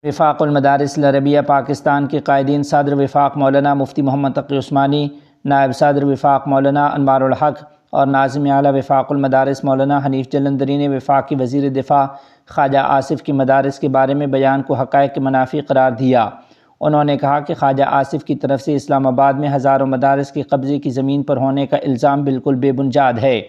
وفاق المدارس العربیہ پاکستان کے قائدین صدر وفاق مولانا مفتی محمد تقی عثمانی، نائب صدر وفاق مولانا انوار الحق اور ناظم اعلیٰ وفاق المدارس مولانا حنیف جلندری نے وفاقی وزیر دفاع خواجہ آصف کی مدارس کے بارے میں بیان کو حقائق کے منافی قرار دیا۔ انہوں نے کہا کہ خواجہ آصف کی طرف سے اسلام آباد میں ہزاروں مدارس کے قبضے کی زمین پر ہونے کا الزام بالکل بے بنیاد ہے۔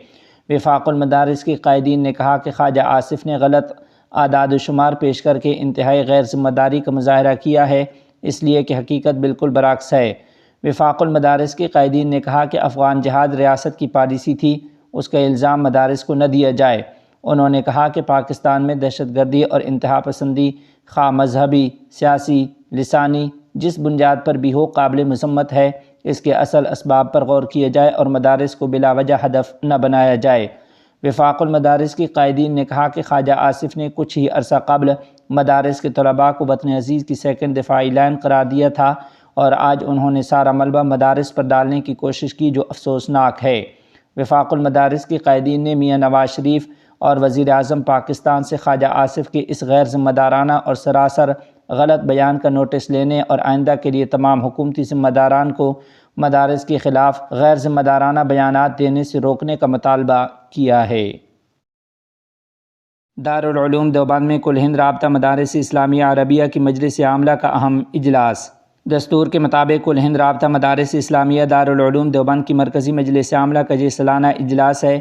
وفاق المدارس کے قائدین نے کہا کہ خواجہ آصف نے غلط اعداد و شمار پیش کر کے انتہائی غیر ذمہ داری کا مظاہرہ کیا ہے، اس لیے کہ حقیقت بالکل برعکس ہے۔ وفاق المدارس کے قائدین نے کہا کہ افغان جہاد ریاست کی پالیسی تھی، اس کا الزام مدارس کو نہ دیا جائے۔ انہوں نے کہا کہ پاکستان میں دہشت گردی اور انتہا پسندی خواہ مذہبی، سیاسی، لسانی جس بنیاد پر بھی ہو قابل مذمت ہے، اس کے اصل اسباب پر غور کیا جائے اور مدارس کو بلا وجہ ہدف نہ بنایا جائے۔ وفاق المدارس کی قائدین نے کہا کہ خواجہ آصف نے کچھ ہی عرصہ قبل مدارس کے طلباء کو وطن عزیز کی سیکنڈ دفاعی لائن قرار دیا تھا اور آج انہوں نے سارا ملبہ مدارس پر ڈالنے کی کوشش کی، جو افسوسناک ہے۔ وفاق المدارس کی قائدین نے میاں نواز شریف اور وزیر اعظم پاکستان سے خواجہ آصف کے اس غیر ذمہ دارانہ اور سراسر غلط بیان کا نوٹس لینے اور آئندہ کے لیے تمام حکومتی ذمہ داران کو مدارس کے خلاف غیر ذمہ دارانہ بیانات دینے سے روکنے کا مطالبہ کیا ہے۔ دارالعلوم دیوبند میں کل ہند رابطہ مدارس اسلامیہ عربیہ کی مجلس عاملہ کا اہم اجلاس۔ دستور کے مطابق کل ہند رابطہ مدارس اسلامیہ دارالعلوم دیوبند کی مرکزی مجلس عاملہ کا یہ سالانہ اجلاس ہے۔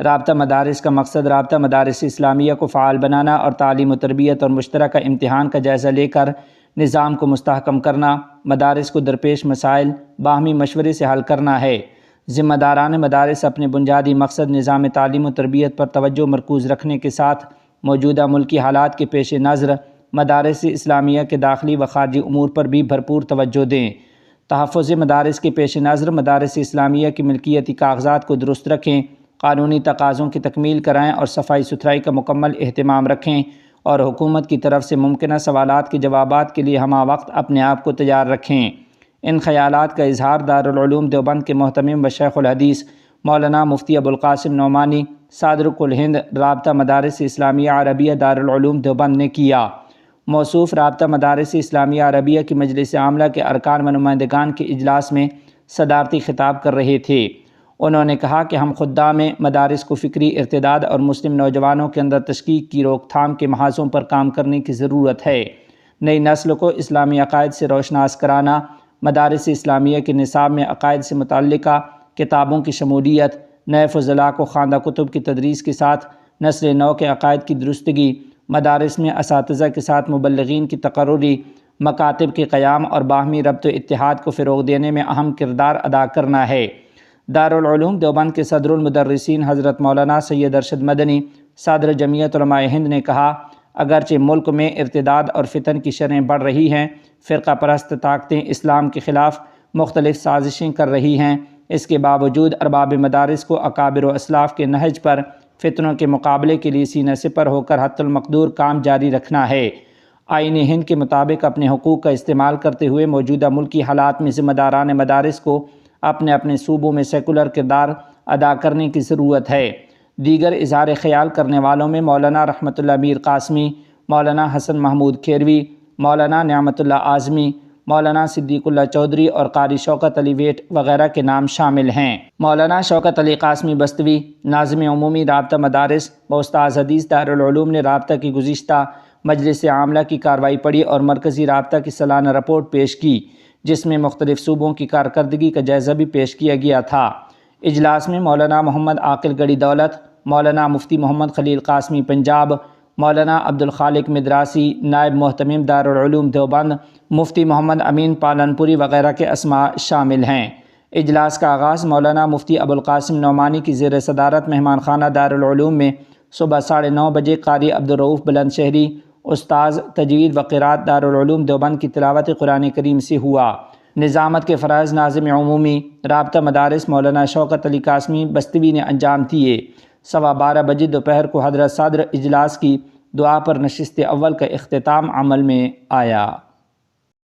رابطہ مدارس کا مقصد رابطہ مدارس اسلامیہ کو فعال بنانا اور تعلیم و تربیت اور مشترکہ امتحان کا جائزہ لے کر نظام کو مستحکم کرنا، مدارس کو درپیش مسائل باہمی مشورے سے حل کرنا ہے۔ ذمہ داران مدارس اپنے بنیادی مقصد نظام تعلیم و تربیت پر توجہ مرکوز رکھنے کے ساتھ موجودہ ملکی حالات کے پیش نظر مدارس اسلامیہ کے داخلی و خارجی امور پر بھی بھرپور توجہ دیں۔ تحفظ مدارس کے پیش نظر مدارس اسلامیہ کی ملکیتی کاغذات کو درست رکھیں، قانونی تقاضوں کی تکمیل کرائیں اور صفائی ستھرائی کا مکمل اہتمام رکھیں اور حکومت کی طرف سے ممکنہ سوالات کے جوابات کے لیے ہمہ وقت اپنے آپ کو تیار رکھیں۔ ان خیالات کا اظہار دارالعلوم دیوبند کے محتمم و شیخ الحدیث مولانا مفتی ابوالقاسم نعمانی صدر کل ہند رابطہ مدارس اسلامیہ عربیہ دارالعلوم دیوبند نے کیا۔ موصوف رابطہ مدارس اسلامیہ عربیہ کی مجلس عاملہ کے ارکان و نمائندگان کے اجلاس میں صدارتی خطاب کر رہے تھے۔ انہوں نے کہا کہ ہم خدام مدارس کو فکری ارتداد اور مسلم نوجوانوں کے اندر تشکیک کی روک تھام کے محاذوں پر کام کرنے کی ضرورت ہے۔ نئی نسل کو اسلامی عقائد سے روشناس کرانا، مدارس اسلامیہ کے نصاب میں عقائد سے متعلقہ کتابوں کی شمولیت، نئے فضلاء کو خواندہ کتب کی تدریس کے ساتھ نسل نو کے عقائد کی درستگی، مدارس میں اساتذہ کے ساتھ مبلغین کی تقرری، مکاتب کے قیام اور باہمی ربط و اتحاد کو فروغ دینے میں اہم کردار ادا کرنا ہے۔ دارالعلوم دیوبند کے صدر المدرسین حضرت مولانا سید ارشد مدنی صدر جمعیت علماء ہند نے کہا، اگرچہ ملک میں ارتداد اور فتن کی شرحیں بڑھ رہی ہیں، فرقہ پرست طاقتیں اسلام کے خلاف مختلف سازشیں کر رہی ہیں، اس کے باوجود ارباب مدارس کو اکابر و اسلاف کے نہج پر فتنوں کے مقابلے کے لیے سینہ سپر ہو کر حتی المقدور کام جاری رکھنا ہے۔ آئین ہند کے مطابق اپنے حقوق کا استعمال کرتے ہوئے موجودہ ملکی حالات میں ذمہ داران مدارس کو اپنے اپنے صوبوں میں سیکولر کردار ادا کرنے کی ضرورت ہے۔ دیگر اظہار خیال کرنے والوں میں مولانا رحمت اللہ میر قاسمی، مولانا حسن محمود کھیروی، مولانا نعمت اللہ اعظمی، مولانا صدیق اللہ چودھری اور قاری شوکت علی ویٹ وغیرہ کے نام شامل ہیں۔ مولانا شوکت علی قاسمی بستوی، ناظم عمومی رابطہ مدارس و استاذ حدیث دارالعلوم نے رابطہ کی گزشتہ مجلس عاملہ کی کارروائی پڑھی اور مرکزی رابطہ کی سالانہ رپورٹ پیش کی، جس میں مختلف صوبوں کی کارکردگی کا جائزہ بھی پیش کیا گیا تھا۔ اجلاس میں مولانا محمد عاقل گڑھی دولت، مولانا مفتی محمد خلیل قاسمی پنجاب، مولانا عبدالخالق مدراسی نائب محتمم دارالعلوم دیوبند، مفتی محمد امین پالنپوری وغیرہ کے اسماء شامل ہیں۔ اجلاس کا آغاز مولانا مفتی ابوالقاسم نعمانی کی زیر صدارت مہمان خانہ دارالعلوم میں صبح 9:30 بجے قاری عبدالرؤوف بلند شہری استاذ تجوید و قراءت دارالعلوم دیوبند کی تلاوت قرآن کریم سے ہوا۔ نظامت کے فرائض ناظم عمومی رابطہ مدارس مولانا شوکت علی قاسمی بستوی نے انجام دیے۔ 12:15 بجے دوپہر کو حضرت صدر اجلاس کی دعا پر نشست اول کا اختتام عمل میں آیا۔